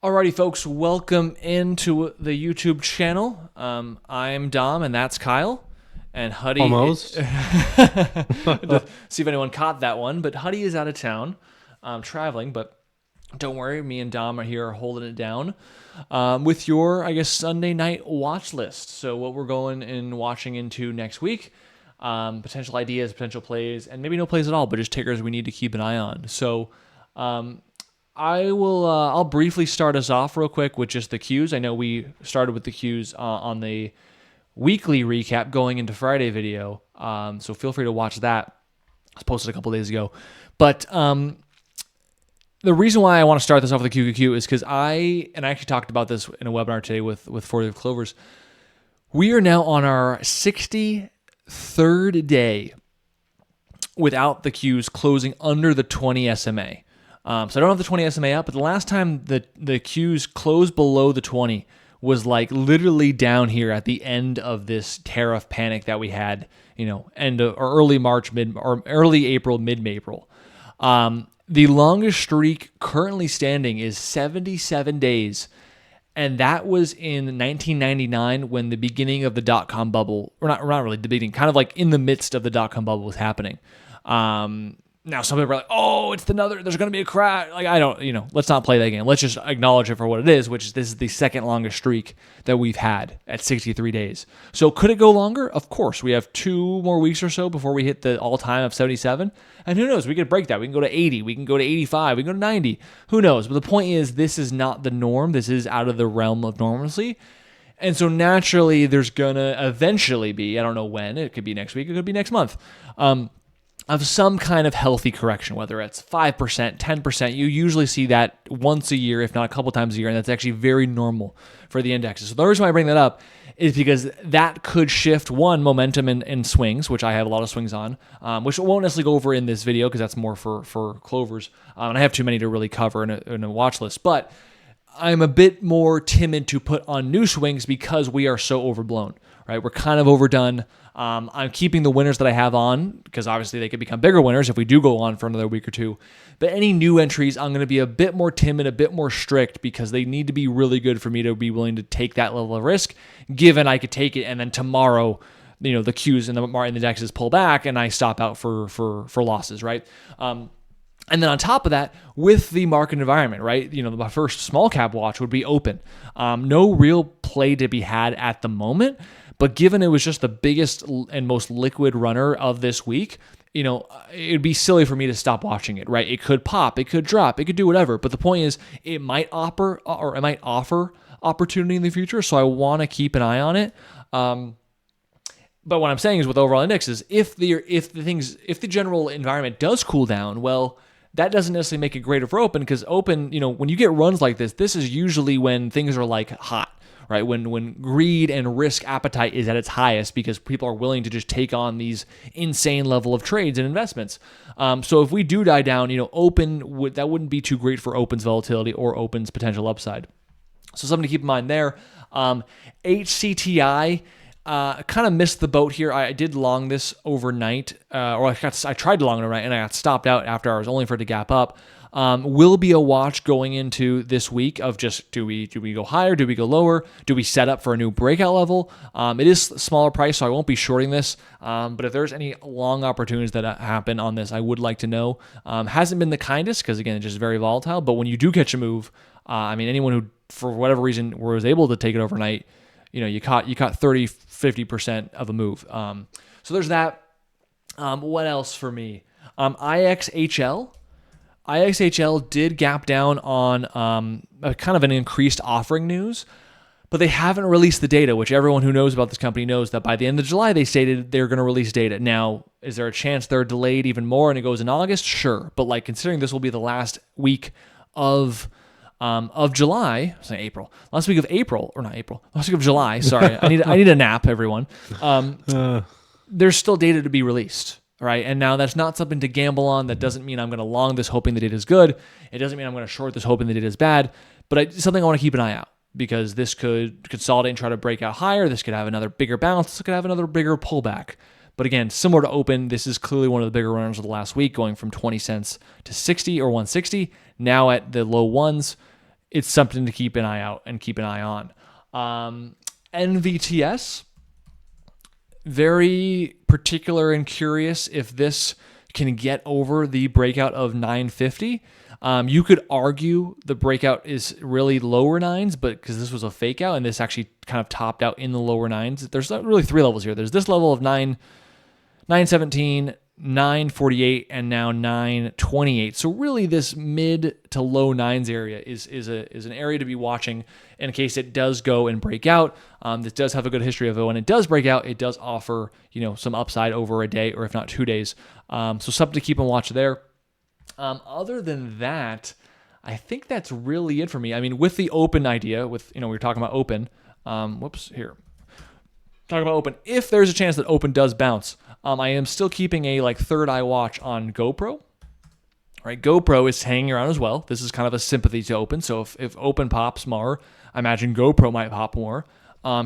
Alrighty, folks, welcome into the YouTube channel. I'm Dom, and that's Kyle. And Huddy... Almost. See if anyone caught that one, but Huddy is out of town, traveling, but don't worry, me and Dom are here holding it down with your, Sunday night watch list. So what we're going and watching into next week, potential ideas, potential plays, and maybe no plays at all, but just tickers we need to keep an eye on. So... I'll briefly start us off real quick with just the Qs. I know we started with the Qs on the weekly recap going into Friday video, so feel free to watch that. It was posted a couple days ago. But the reason why I want to start this off with the QQQ is because I actually talked about this in a webinar today with 40 of Clovers. We are now on our 63rd day without the Qs closing under the 20 SMA. So I don't have the 20 SMA up, but the last time the Qs closed below the 20 was like literally down here at the end of this tariff panic that we had, end of or early March, early April, mid-April. The longest streak currently standing is 77 days, and that was in 1999 when the beginning of the dot-com bubble, or not really the beginning, kind of like in the midst of the dot-com bubble was happening. Now, some people are like, oh, there's going to be a crash. Like, let's not play that game. Let's just acknowledge it for what it is, which is this is the second longest streak that we've had at 63 days. So could it go longer? Of course. We have 2 more weeks or so before we hit the all-time of 77. And who knows? We could break that. We can go to 80. We can go to 85. We can go to 90. Who knows? But the point is, this is not the norm. This is out of the realm of normalcy. And so naturally, there's going to eventually be, I don't know when, it could be next week, it could be next month, of some kind of healthy correction, whether it's 5%, 10%. You usually see that once a year, if not a couple times a year, and that's actually very normal for the indexes. So the reason why I bring that up is because that could shift, momentum in swings, which I have a lot of swings on, which I won't necessarily go over in this video because that's more for Clovers, and I have too many to really cover in a watch list. But I'm a bit more timid to put on new swings because we are so overblown, right? We're kind of overdone. I'm keeping the winners that I have on because obviously they could become bigger winners if we do go on for another week or two. But any new entries, I'm going to be a bit more timid, a bit more strict because they need to be really good for me to be willing to take that level of risk, given I could take it and then tomorrow, the Qs and the indexes pull back and I stop out for losses, right? And then on top of that, with the market environment, right? My first small cap watch would be open. No real play to be had at the moment, but given it was just the biggest and most liquid runner of this week, it'd be silly for me to stop watching it, right? It could pop, it could drop, it could do whatever. But the point is, it might offer opportunity in the future. So I want to keep an eye on it. But what I'm saying is with overall indexes, if the general environment does cool down, well, that doesn't necessarily make it greater for open because open, when you get runs like this is usually when things are like hot, right? When greed and risk appetite is at its highest because people are willing to just take on these insane level of trades and investments. So if we do die down, open that wouldn't be too great for open's volatility or open's potential upside. So something to keep in mind there. HCTI. Kind of missed the boat here. I did long this overnight, I tried to long it overnight, and I got stopped out after hours, only for it to gap up. Will be a watch going into this week of just do we go higher, do we go lower, do we set up for a new breakout level? It is smaller price, so I won't be shorting this. But if there's any long opportunities that happen on this, I would like to know. Hasn't been the kindest because again, it's just very volatile. But when you do catch a move, anyone who for whatever reason was able to take it overnight. You caught 30, 50% of a move. So there's that. What else for me? IXHL. IXHL did gap down on a kind of an increased offering news, but they haven't released the data, which everyone who knows about this company knows that by the end of July, they stated they're going to release data. Now, is there a chance they're delayed even more and it goes in August? Sure. But considering this will be the last week of July, last week of July. Sorry, I need a nap, everyone. There's still data to be released, right? And now that's not something to gamble on. That doesn't mean I'm going to long this hoping the data is good. It doesn't mean I'm going to short this hoping the data is bad. But it's something I want to keep an eye out because this could consolidate and try to break out higher. This could have another bigger bounce. This could have another bigger pullback. But again, similar to open, this is clearly one of the bigger runners of the last week, going from 20 cents to 60 or 160. Now at the low ones. it's something to keep an eye out and keep an eye on. NVTS, very particular and curious if this can get over the breakout of 950. You could argue the breakout is really lower nines, but because this was a fake out and this actually kind of topped out in the lower nines, there's not really three levels here. There's this level of 917, 948, and now 928. So really this mid to low nines area is an area to be watching in case it does go and break out. This does have a good history of it. When it does break out, it does offer, some upside over a day or if not 2 days. So something to keep on watch there. Other than that, I think that's really it for me. I mean, with the open idea, we were talking about open. Talking about open. If there's a chance that open does bounce, I am still keeping a third eye watch on GoPro. Right, GoPro is hanging around as well. This is kind of a sympathy to open. So if open pops more, I imagine GoPro might pop more.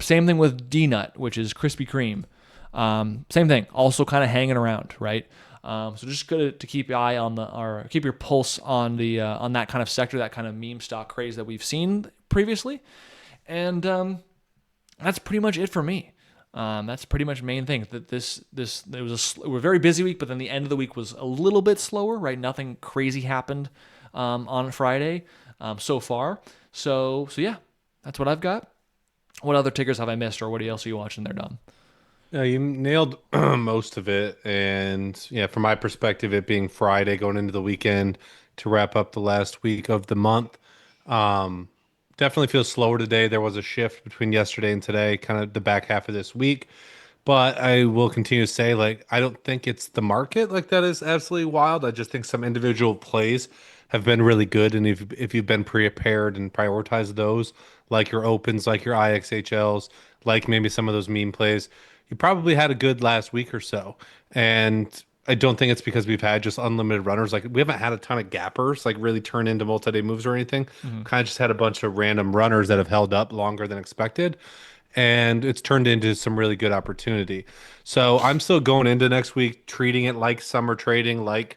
Same thing with DNut, which is Krispy Kreme. Same thing, also kind of hanging around, right? So just good to keep your eye on keep your pulse on the on that kind of sector, that kind of meme stock craze that we've seen previously, and that's pretty much it for me. That's pretty much the main thing. That it was a very busy week, but then the end of the week was a little bit slower, right? Nothing crazy happened on Friday so far. So yeah, that's what I've got. What other tickers have I missed, or what else are you watching there, Dom? Yeah, you nailed most of it. And yeah, from my perspective, it being Friday going into the weekend to wrap up the last week of the month, um, definitely feels slower today. There was a shift between yesterday and today, kind of the back half of this week. But I will continue to say, I don't think it's the market that is absolutely wild. I just think some individual plays have been really good. And if you've been prepared and prioritized those, like your opens, like your IXHLs, like maybe some of those meme plays, you probably had a good last week or so. And I don't think it's because we've had just unlimited runners. We haven't had a ton of gappers really turn into multi-day moves or anything. Mm-hmm. Kind of just had a bunch of random runners that have held up longer than expected, and it's turned into some really good opportunity. So I'm still going into next week treating it like summer trading. I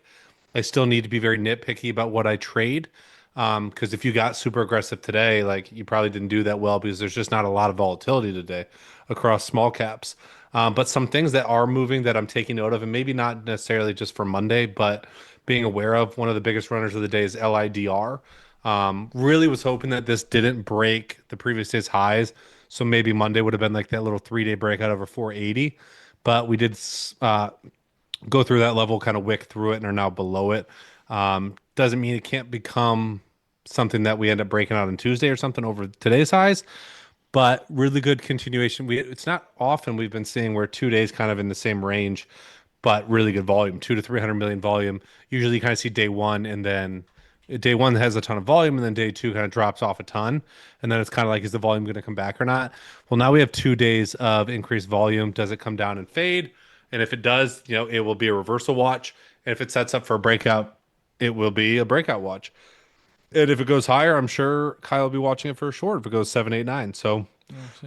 still need to be very nitpicky about what I trade. Because if you got super aggressive today, you probably didn't do that well because there's just not a lot of volatility today across small caps. But some things that are moving that I'm taking note of, and maybe not necessarily just for Monday, but being aware of, one of the biggest runners of the day is LIDR. Really was hoping that this didn't break the previous day's highs. So maybe Monday would have been that little 3 day breakout over 480. But we did go through that level, kind of wick through it, and are now below it. Doesn't mean it can't become something that we end up breaking out on Tuesday or something over today's highs, but really good continuation. It's not often we've been seeing where 2 days kind of in the same range, but really good volume, 2 to 300 million volume. Usually you kind of see day one, and then day one has a ton of volume, and then day two kind of drops off a ton. And then it's kind of is the volume going to come back or not? Well, now we have 2 days of increased volume. Does it come down and fade? And if it does, it will be a reversal watch. And if it sets up for a breakout, it will be a breakout watch. And if it goes higher, I'm sure Kyle will be watching it for a short if it goes 7, 8, 9. So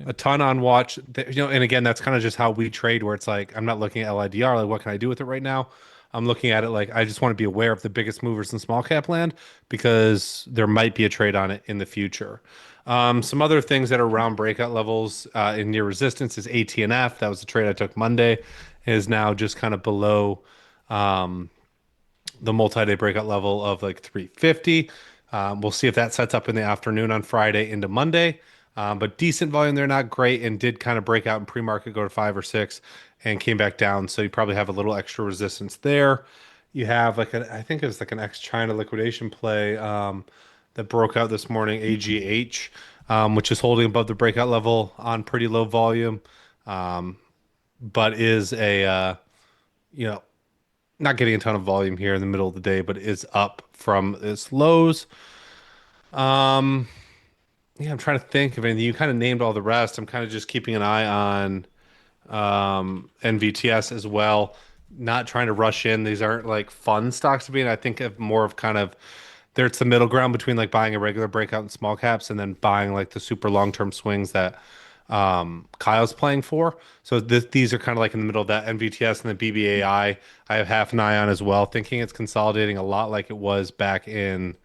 a ton on watch. And again, that's kind of just how we trade, where it's I'm not looking at LIDR, what can I do with it right now? I'm looking at it I just want to be aware of the biggest movers in small cap land because there might be a trade on it in the future. Some other things that are around breakout levels in near resistance is ATNF. That was the trade I took Monday, is now just kind of below the multi-day breakout level of 350. We'll see if that sets up in the afternoon on Friday into Monday. But decent volume there, not great, and did kind of break out in pre-market, go to 5 or 6, and came back down. So you probably have a little extra resistance there. You have I think it was an ex-China liquidation play that broke out this morning, AGH, which is holding above the breakout level on pretty low volume, but is you know, not getting a ton of volume here in the middle of the day, but is up from its lows. Um, yeah, I'm trying to think of anything. You kind of named all the rest. I'm kind of just keeping an eye on NVTS as well. Not trying to rush in. These aren't fun stocks to be in. I think of more of kind of it's the middle ground between buying a regular breakout in small caps and then buying the super long-term swings that Kyle's playing for. So these are kind of in the middle of that. NVTS and the BBAI, I have half an eye on as well, thinking it's consolidating a lot like it was back in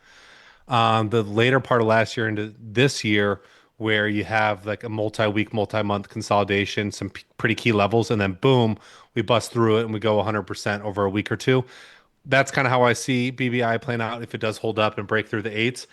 the later part of last year into this year, where you have like a multi-week, multi-month consolidation, some pretty key levels, and then boom, we bust through it and we go 100% over a week or two. That's kind of how I see BBI playing out. If it does hold up and break through the eights,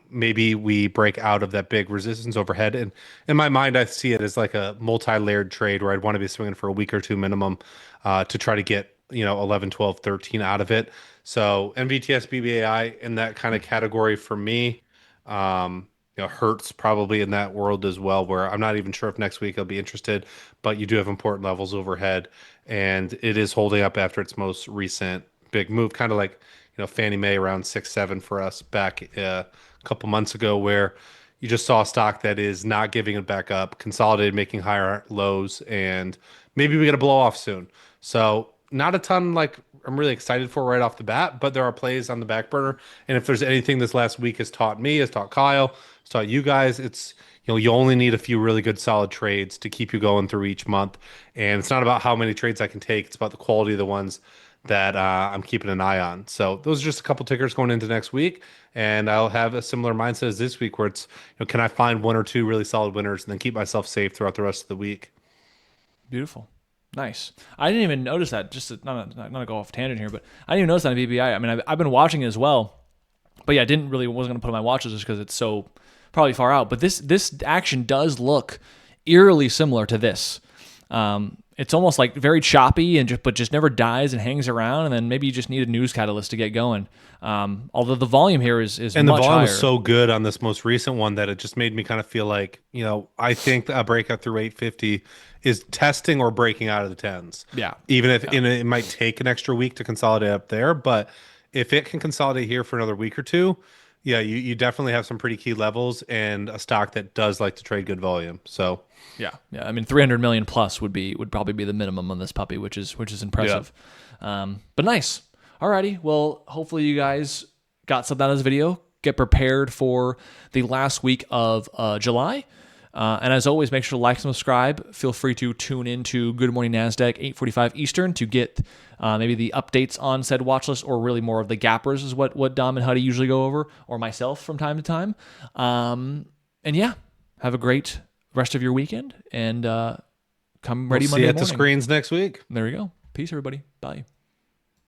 maybe we break out of that big resistance overhead. And in my mind, I see it as like a multi-layered trade where I'd want to be swinging for a week or two minimum to try to get, 11, 12, 13 out of it. So NVTS, BBI in that kind of category for me, hurts probably in that world as well, where I'm not even sure if next week I'll be interested, but you do have important levels overhead and it is holding up after its most recent big move, kind of like Fannie Mae around 6-7 for us back a couple months ago, where you just saw a stock that is not giving it back up, consolidated, making higher lows, and maybe we get a blow off soon. So not a ton like I'm really excited for right off the bat, but there are plays on the back burner. And if there's anything this last week has taught me, has taught Kyle, has taught you guys, it's you only need a few really good solid trades to keep you going through each month. And it's not about how many trades I can take, it's about the quality of the ones that I'm keeping an eye on. So those are just a couple tickers going into next week, and I'll have a similar mindset as this week, where it's can I find one or two really solid winners and then keep myself safe throughout the rest of the week. Beautiful. Nice. I didn't even notice that. Just not to go off tangent here, but I didn't even notice that on BBI. I mean, I've been watching it as well, but yeah, I wasn't going to put on my watch list just because it's so probably far out. But this action does look eerily similar to this. It's almost like very choppy but just never dies and hangs around, and then maybe you just need a news catalyst to get going. Although the volume here is and much the volume higher. was so good on this most recent one that it just made me kind of feel like I think a breakout through 850 is testing or breaking out of the tens. Yeah, even if it might take an extra week to consolidate up there, but if it can consolidate here for another week or two, yeah, you definitely have some pretty key levels and a stock that does like to trade good volume. So yeah. I mean, 300 million plus would probably be the minimum on this puppy, which is impressive. But nice. Alrighty. Well, hopefully you guys got something out of this video. Get prepared for the last week of July. And as always, make sure to like and subscribe. Feel free to tune in to Good Morning NASDAQ, 8:45 Eastern, to get maybe the updates on said watch list, or really more of the gappers is what Dom and Huddy usually go over, or myself from time to time. And yeah, have a great rest of your weekend, and come ready we'll Monday see you at morning. the screens next week. There we go. Peace, everybody. Bye.